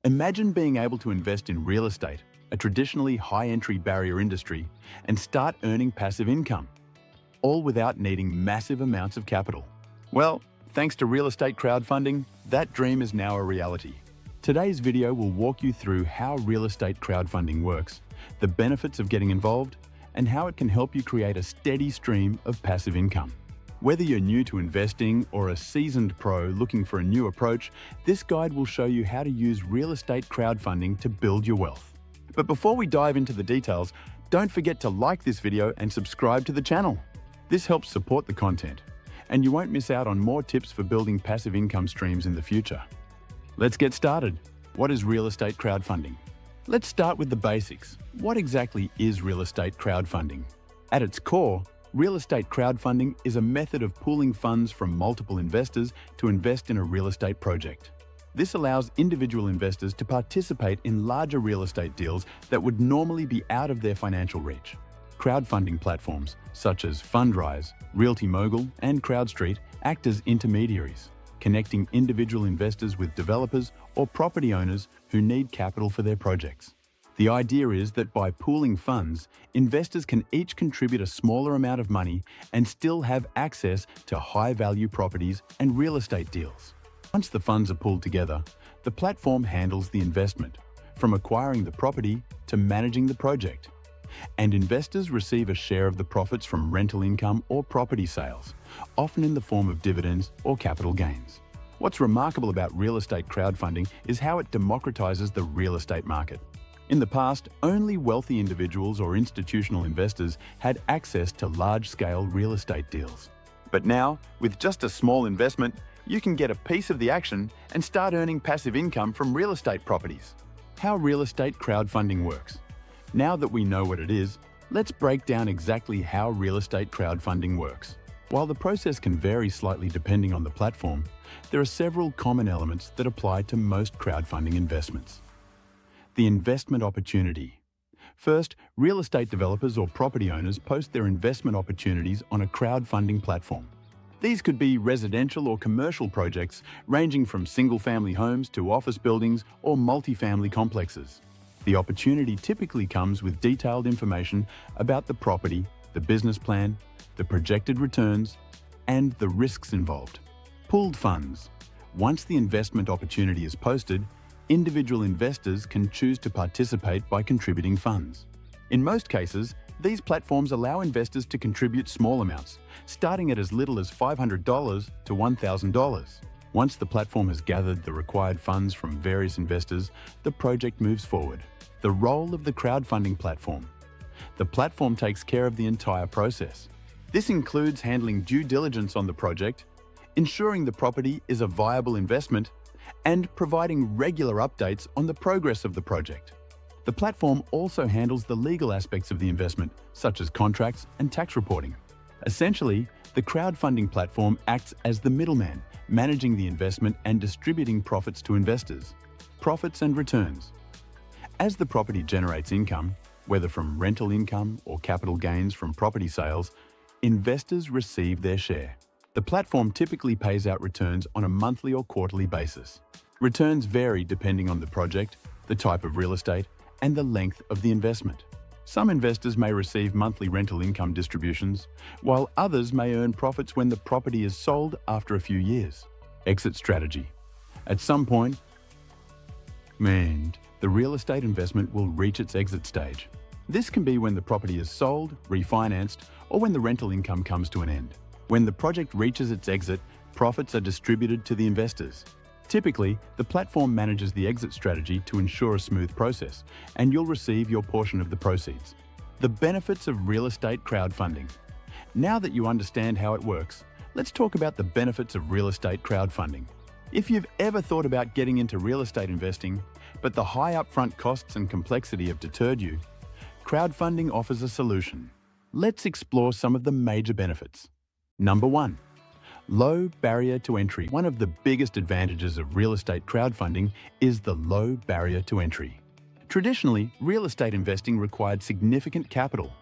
Imagine being able to invest in real estate, a traditionally high-entry barrier industry, and start earning passive income, all without needing massive amounts of capital. Well, thanks to real estate crowdfunding, that dream is now a reality. Today's video will walk you through how real estate crowdfunding works, the benefits of getting involved, and how it can help you create a steady stream of passive income. Whether you're new to investing or a seasoned pro looking for a new approach, this guide will show you how to use real estate crowdfunding to build your wealth. But before we dive into the details, don't forget to like this video and subscribe to the channel. This helps support the content, and you won't miss out on more tips for building passive income streams in the future. Let's get started. What is real estate crowdfunding? Let's start with the basics. What exactly is real estate crowdfunding? At its core, real estate crowdfunding is a method of pooling funds from multiple investors to invest in a real estate project. This allows individual investors to participate in larger real estate deals that would normally be out of their financial reach. Crowdfunding platforms such as Fundrise, Realty Mogul, and CrowdStreet act as intermediaries, connecting individual investors with developers or property owners who need capital for their projects. The idea is that by pooling funds, investors can each contribute a smaller amount of money and still have access to high-value properties and real estate deals. Once the funds are pooled together, the platform handles the investment, from acquiring the property to managing the project. And investors receive a share of the profits from rental income or property sales, often in the form of dividends or capital gains. What's remarkable about real estate crowdfunding is how it democratizes the real estate market. In the past, only wealthy individuals or institutional investors had access to large-scale real estate deals. But now, with just a small investment, you can get a piece of the action and start earning passive income from real estate properties. How real estate crowdfunding works. Now that we know what it is, let's break down exactly how real estate crowdfunding works. While the process can vary slightly depending on the platform, there are several common elements that apply to most crowdfunding investments. The investment opportunity. First, real estate developers or property owners post their investment opportunities on a crowdfunding platform. These could be residential or commercial projects ranging from single-family homes to office buildings or multifamily complexes. The opportunity typically comes with detailed information about the property, the business plan, the projected returns, and the risks involved. Pooled funds. Once the investment opportunity is posted, individual investors can choose to participate by contributing funds. In most cases, these platforms allow investors to contribute small amounts, starting at as little as $500 to $1,000. Once the platform has gathered the required funds from various investors, the project moves forward. The role of the crowdfunding platform. The platform takes care of the entire process. This includes handling due diligence on the project, ensuring the property is a viable investment, and providing regular updates on the progress of the project. The platform also handles the legal aspects of the investment, such as contracts and tax reporting. Essentially, the crowdfunding platform acts as the middleman, managing the investment and distributing profits to investors. Profits and returns. As the property generates income, whether from rental income or capital gains from property sales, investors receive their share. The platform typically pays out returns on a monthly or quarterly basis. Returns vary depending on the project, the type of real estate, and the length of the investment. Some investors may receive monthly rental income distributions, while others may earn profits when the property is sold after a few years. Exit strategy. At some point, the real estate investment will reach its exit stage. This can be when the property is sold, refinanced, or when the rental income comes to an end. When the project reaches its exit, profits are distributed to the investors. Typically, the platform manages the exit strategy to ensure a smooth process, and you'll receive your portion of the proceeds. The benefits of real estate crowdfunding. Now that you understand how it works, let's talk about the benefits of real estate crowdfunding. If you've ever thought about getting into real estate investing, but the high upfront costs and complexity have deterred you, crowdfunding offers a solution. Let's explore some of the major benefits. Number 1. Low barrier to entry. One of the biggest advantages of real estate crowdfunding is the low barrier to entry. Traditionally, real estate investing required significant capital,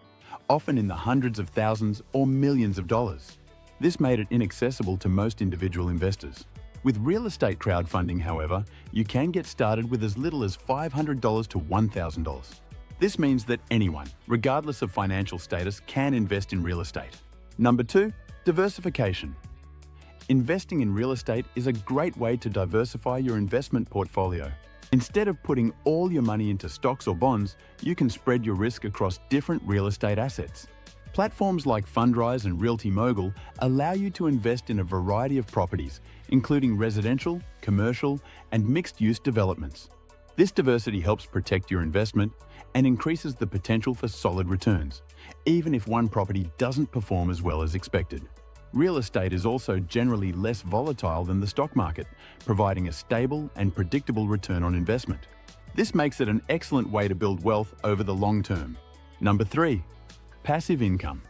often in the hundreds of thousands or millions of dollars. This made it inaccessible to most individual investors. With real estate crowdfunding, however, you can get started with as little as $500 to $1,000. This means that anyone, regardless of financial status, can invest in real estate. Number 2, diversification. Investing in real estate is a great way to diversify your investment portfolio. Instead of putting all your money into stocks or bonds, you can spread your risk across different real estate assets. Platforms like Fundrise and Realty Mogul allow you to invest in a variety of properties, including residential, commercial, and mixed-use developments. This diversity helps protect your investment and increases the potential for solid returns, even if one property doesn't perform as well as expected. Real estate is also generally less volatile than the stock market, providing a stable and predictable return on investment. This makes it an excellent way to build wealth over the long term. Number 3, passive income.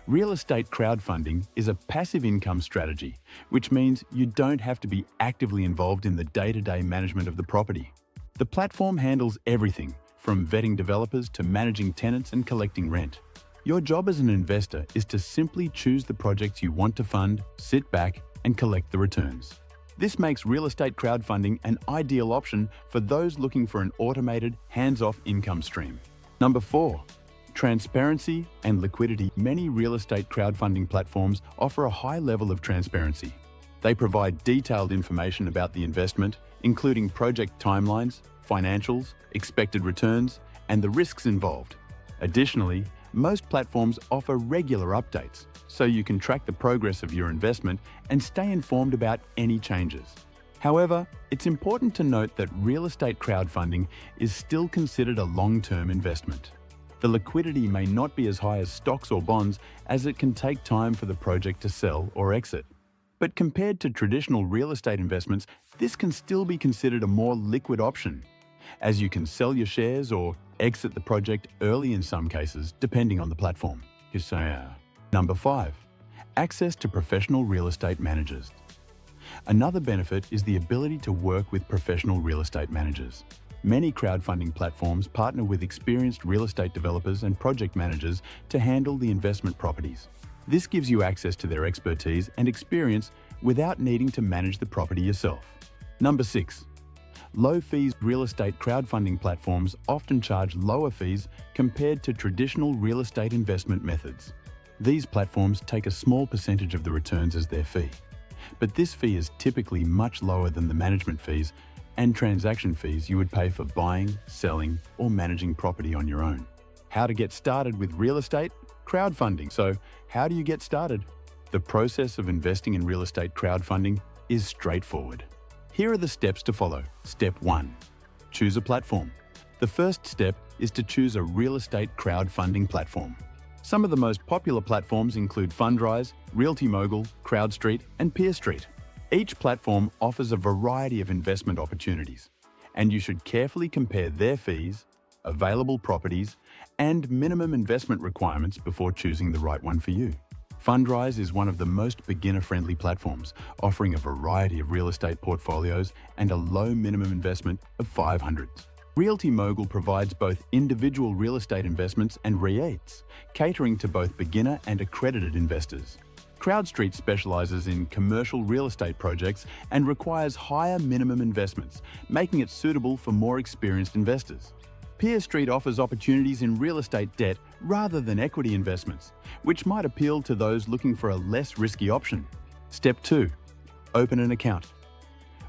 Real estate crowdfunding is a passive income strategy, which means you don't have to be actively involved in the day-to-day management of the property. The platform handles everything from vetting developers to managing tenants and collecting rent. Your job as an investor is to simply choose the projects you want to fund, sit back, and collect the returns. This makes real estate crowdfunding an ideal option for those looking for an automated, hands-off income stream. Number 4, transparency and liquidity. Many real estate crowdfunding platforms offer a high level of transparency. They provide detailed information about the investment, including project timelines, financials, expected returns, and the risks involved. Additionally, most platforms offer regular updates, so you can track the progress of your investment and stay informed about any changes. However, it's important to note that real estate crowdfunding is still considered a long-term investment. The liquidity may not be as high as stocks or bonds, as it can take time for the project to sell or exit. But compared to traditional real estate investments, this can still be considered a more liquid option, as you can sell your shares or exit the project early in some cases, depending on the platform. Number 5, access to professional real estate managers. Another benefit is the ability to work with professional real estate managers. Many crowdfunding platforms partner with experienced real estate developers and project managers to handle the investment properties. This gives you access to their expertise and experience without needing to manage the property yourself. Number 6, low-fees. Real estate crowdfunding platforms often charge lower fees compared to traditional real estate investment methods. These platforms take a small percentage of the returns as their fee, but this fee is typically much lower than the management fees and transaction fees you would pay for buying, selling, or managing property on your own. How to get started with real estate crowdfunding. So, how do you get started? The process of investing in real estate crowdfunding is straightforward. Here are the steps to follow. Step 1. Choose a platform. The first step is to choose a real estate crowdfunding platform. Some of the most popular platforms include Fundrise, Realty Mogul, CrowdStreet, and PeerStreet. Each platform offers a variety of investment opportunities, and you should carefully compare their fees, available properties, and minimum investment requirements before choosing the right one for you. Fundrise is one of the most beginner-friendly platforms, offering a variety of real estate portfolios and a low minimum investment of $500. Realty Mogul provides both individual real estate investments and REITs, catering to both beginner and accredited investors. CrowdStreet specializes in commercial real estate projects and requires higher minimum investments, making it suitable for more experienced investors. PeerStreet offers opportunities in real estate debt rather than equity investments, which might appeal to those looking for a less risky option. Step 2. Open an account.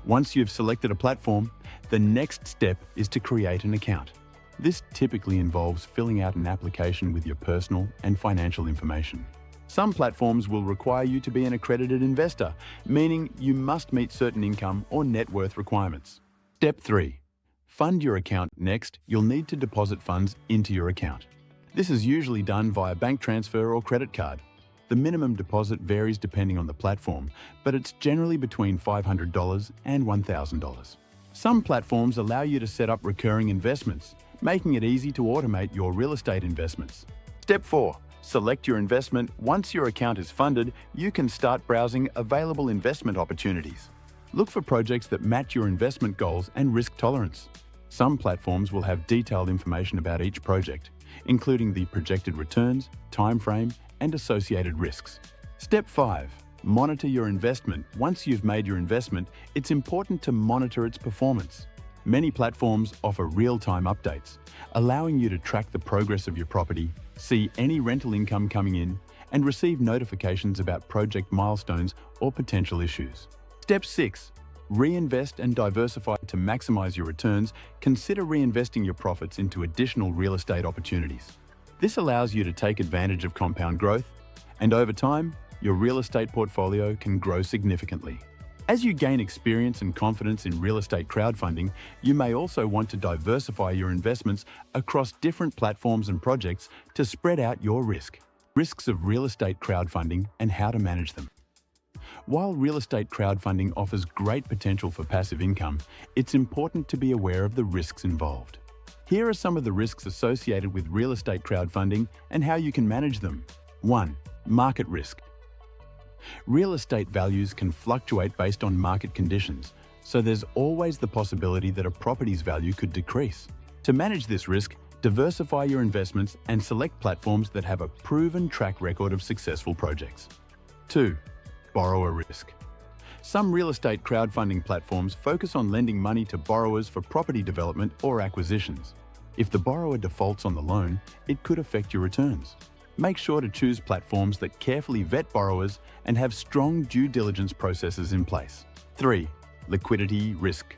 Once you've selected a platform, the next step is to create an account. This typically involves filling out an application with your personal and financial information. Some platforms will require you to be an accredited investor, meaning you must meet certain income or net worth requirements. Step 3. Fund your account. Next, you'll need to deposit funds into your account. This is usually done via bank transfer or credit card. The minimum deposit varies depending on the platform, but it's generally between $500 and $1,000. Some platforms allow you to set up recurring investments, making it easy to automate your real estate investments. Step 4. Select your investment. Once your account is funded, you can start browsing available investment opportunities. Look for projects that match your investment goals and risk tolerance. Some platforms will have detailed information about each project, including the projected returns, time frame, and associated risks. Step 5. Monitor your investment. Once you've made your investment, it's important to monitor its performance. Many platforms offer real-time updates, allowing you to track the progress of your property, see any rental income coming in, and receive notifications about project milestones or potential issues. Step 6. Reinvest and diversify. To maximize your returns, consider reinvesting your profits into additional real estate opportunities. This allows you to take advantage of compound growth, and over time, your real estate portfolio can grow significantly. As you gain experience and confidence in real estate crowdfunding, you may also want to diversify your investments across different platforms and projects to spread out your risk. Risks of real estate crowdfunding and how to manage them. While real estate crowdfunding offers great potential for passive income, it's important to be aware of the risks involved. Here are some of the risks associated with real estate crowdfunding and how you can manage them. 1. Market risk. Real estate values can fluctuate based on market conditions, so there's always the possibility that a property's value could decrease. To manage this risk, diversify your investments and select platforms that have a proven track record of successful projects. 2. Borrower risk. Some real estate crowdfunding platforms focus on lending money to borrowers for property development or acquisitions. If the borrower defaults on the loan, it could affect your returns. Make sure to choose platforms that carefully vet borrowers and have strong due diligence processes in place. 3. Liquidity risk.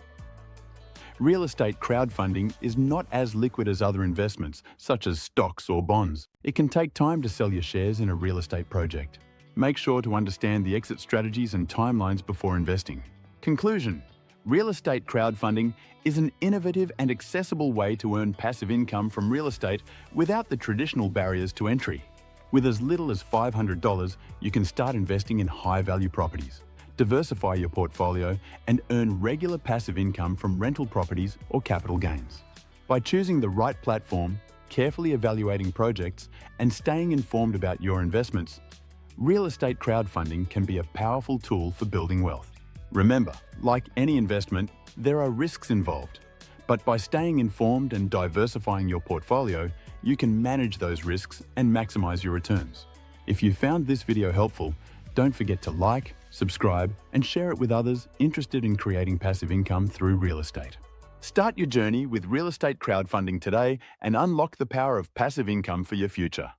Real estate crowdfunding is not as liquid as other investments, such as stocks or bonds. It can take time to sell your shares in a real estate project. Make sure to understand the exit strategies and timelines before investing. Conclusion: real estate crowdfunding is an innovative and accessible way to earn passive income from real estate without the traditional barriers to entry. With as little as $500, you can start investing in high-value properties, diversify your portfolio, and earn regular passive income from rental properties or capital gains. By choosing the right platform, carefully evaluating projects, and staying informed about your investments, real estate crowdfunding can be a powerful tool for building wealth. Remember, like any investment, there are risks involved. But by staying informed and diversifying your portfolio, you can manage those risks and maximize your returns. If you found this video helpful, don't forget to like, subscribe, and share it with others interested in creating passive income through real estate. Start your journey with real estate crowdfunding today and unlock the power of passive income for your future.